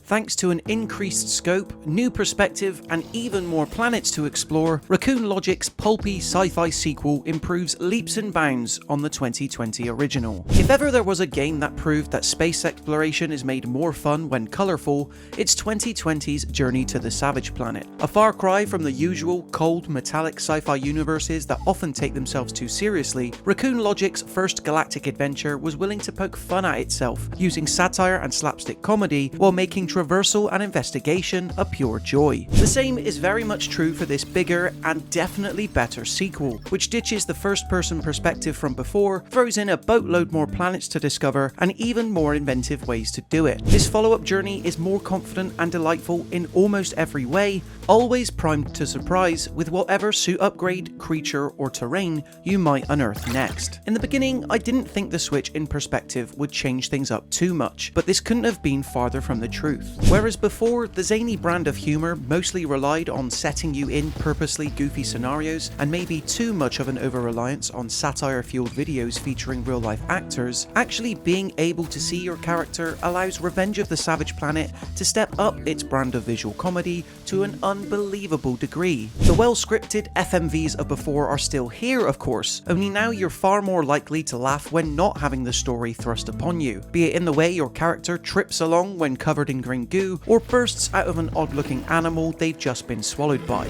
Thanks to an increased scope, new perspective, and even more planets to explore, Raccoon Logic's pulpy sci-fi sequel improves leaps and bounds on the 2020 original. If ever there was a game that proved that space exploration is made more fun when colourful, it's 2020's Journey to the Savage Planet. A far cry from the usual cold, metallic sci-fi universes that often take themselves too seriously, Raccoon Logic's first galactic adventure was willing to poke fun at itself, using satire and slapstick comedy while making traversal and investigation a pure joy. The same is very much true for this bigger and definitely better sequel, which ditches the first-person perspective from before, throws in a boatload more planets to discover, and even more inventive ways to do it. This follow-up journey is more confident and delightful in almost every way, always primed to surprise with whatever suit upgrade, creature, or terrain you might unearth next. In the beginning, I didn't think the switch in perspective would change things up too much, but this couldn't have been farther from the truth. Whereas before, the zany brand of humour mostly relied on setting you in purposely goofy scenarios, and maybe too much of an over-reliance on satire-fueled videos featuring real-life actors, actually being able to see your character allows Revenge of the Savage Planet to step up its brand of visual comedy to an unbelievable degree. The well-scripted FMVs of before are still here, of course, only now you're far more likely to laugh when not having the story thrust upon you, be it in the way your character trips along when covered in green goo, or bursts out of an odd-looking animal they've just been swallowed by.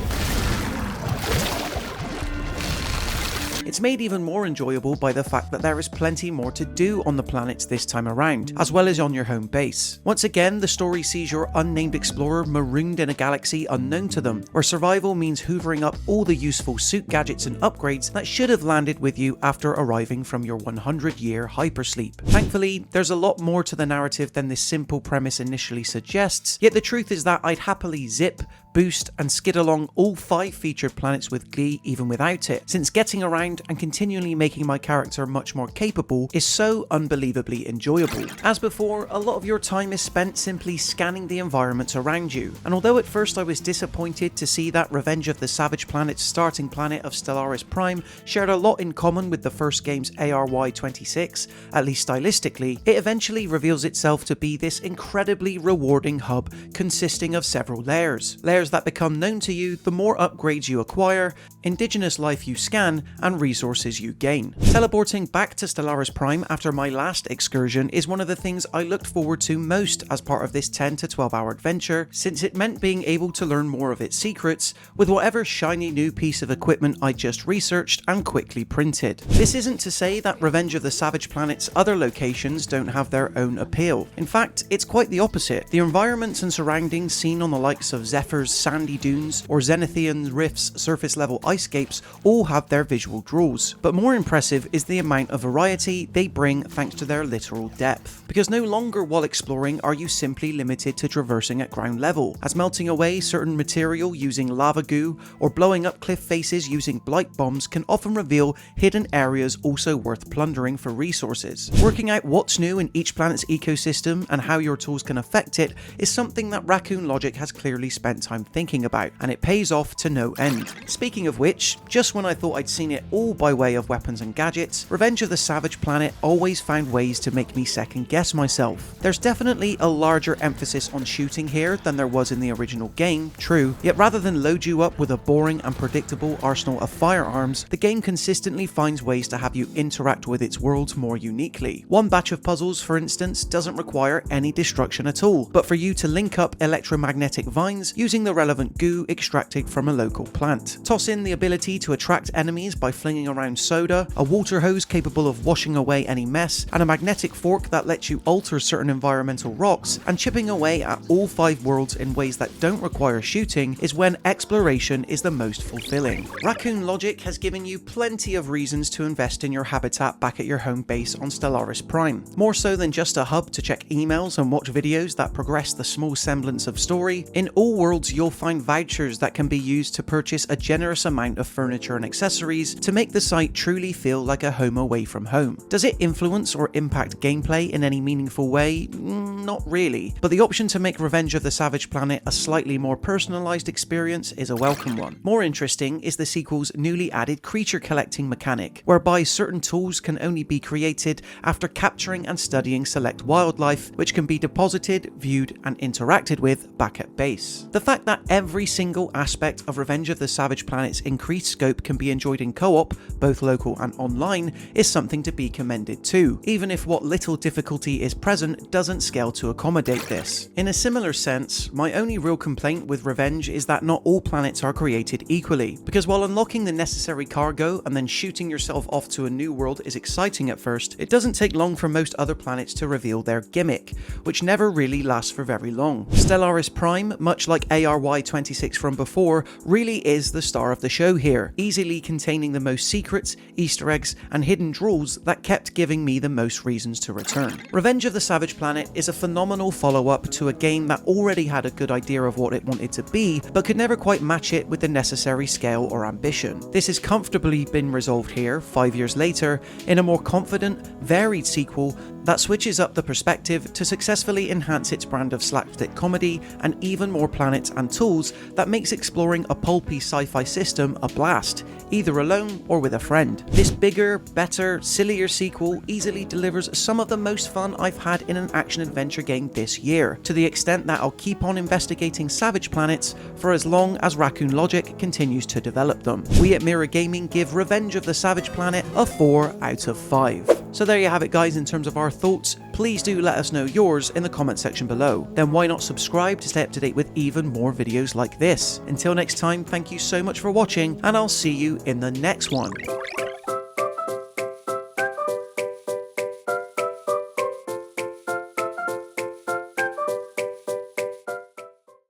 It's made even more enjoyable by the fact that there is plenty more to do on the planets this time around, as well as on your home base. Once again, the story sees your unnamed explorer marooned in a galaxy unknown to them, where survival means hoovering up all the useful suit gadgets and upgrades that should have landed with you after arriving from your 100-year hypersleep. Thankfully, there's a lot more to the narrative than this simple premise initially suggests, yet the truth is that I'd happily zip, boost, and skid along all 5 featured planets with glee even without it, since getting around and continually making my character much more capable is so unbelievably enjoyable. As before, a lot of your time is spent simply scanning the environments around you, and although at first I was disappointed to see that Revenge of the Savage Planet's starting planet of Stellaris Prime shared a lot in common with the first game's ARY-26, at least stylistically, it eventually reveals itself to be this incredibly rewarding hub consisting of several layers that become known to you the more upgrades you acquire, indigenous life you scan, and resources you gain. Teleporting back to Stellaris Prime after my last excursion is one of the things I looked forward to most as part of this 10 to 12 hour adventure, since it meant being able to learn more of its secrets with whatever shiny new piece of equipment I just researched and quickly printed. This isn't to say that Revenge of the Savage Planet's other locations don't have their own appeal. In fact, it's quite the opposite. The environments and surroundings seen on the likes of Zephyr's sandy dunes or Zenithian Rift's surface level icescapes all have their visual draws, but more impressive is the amount of variety they bring thanks to their literal depth. Because no longer while exploring are you simply limited to traversing at ground level, as melting away certain material using lava goo or blowing up cliff faces using blight bombs can often reveal hidden areas also worth plundering for resources. Working out what's new in each planet's ecosystem and how your tools can affect it is something that Raccoon Logic has clearly spent time thinking about, and it pays off to no end. Speaking of which, just when I thought I'd seen it all by way of weapons and gadgets, Revenge of the Savage Planet always found ways to make me second guess myself. There's definitely a larger emphasis on shooting here than there was in the original game, true, yet rather than load you up with a boring and predictable arsenal of firearms, the game consistently finds ways to have you interact with its world more uniquely. One batch of puzzles, for instance, doesn't require any destruction at all, but for you to link up electromagnetic vines using the relevant goo extracted from a local plant. Toss in the ability to attract enemies by flinging around soda, a water hose capable of washing away any mess, and a magnetic fork that lets you alter certain environmental rocks, and chipping away at all 5 worlds in ways that don't require shooting is when exploration is the most fulfilling. Raccoon Logic has given you plenty of reasons to invest in your habitat back at your home base on Stellaris Prime. More so than just a hub to check emails and watch videos that progress the small semblance of story, in all worlds you'll find vouchers that can be used to purchase a generous amount amount of furniture and accessories to make the site truly feel like a home away from home. Does it influence or impact gameplay in any meaningful way? Not really, but the option to make Revenge of the Savage Planet a slightly more personalised experience is a welcome one. More interesting is the sequel's newly added creature collecting mechanic, whereby certain tools can only be created after capturing and studying select wildlife, which can be deposited, viewed and interacted with back at base. The fact that every single aspect of Revenge of the Savage Planet's increased scope can be enjoyed in co-op, both local and online, is something to be commended too, even if what little difficulty is present doesn't scale to accommodate this. In a similar sense, my only real complaint with Revenge is that not all planets are created equally, because while unlocking the necessary cargo and then shooting yourself off to a new world is exciting at first, it doesn't take long for most other planets to reveal their gimmick, which never really lasts for very long. Stellaris Prime, much like ARY-26 from before, really is the star of the show here, easily containing the most secrets, Easter eggs, and hidden jewels that kept giving me the most reasons to return. Revenge of the Savage Planet is a phenomenal follow-up to a game that already had a good idea of what it wanted to be, but could never quite match it with the necessary scale or ambition. This has comfortably been resolved here, 5 years later, in a more confident, varied sequel that switches up the perspective to successfully enhance its brand of slapstick comedy and even more planets and tools that makes exploring a pulpy sci-fi system a blast, either alone or with a friend. This bigger, better, sillier sequel easily delivers some of the most fun I've had in an action-adventure game this year, to the extent that I'll keep on investigating savage planets for as long as Raccoon Logic continues to develop them. We at Mirror Gaming give Revenge of the Savage Planet a 4 out of 5. So there you have it guys in terms of our thoughts. Please do let us know yours in the comment section below. Then why not subscribe to stay up to date with even more videos like this. Until next time, thank you so much for watching, and I'll see you in the next one.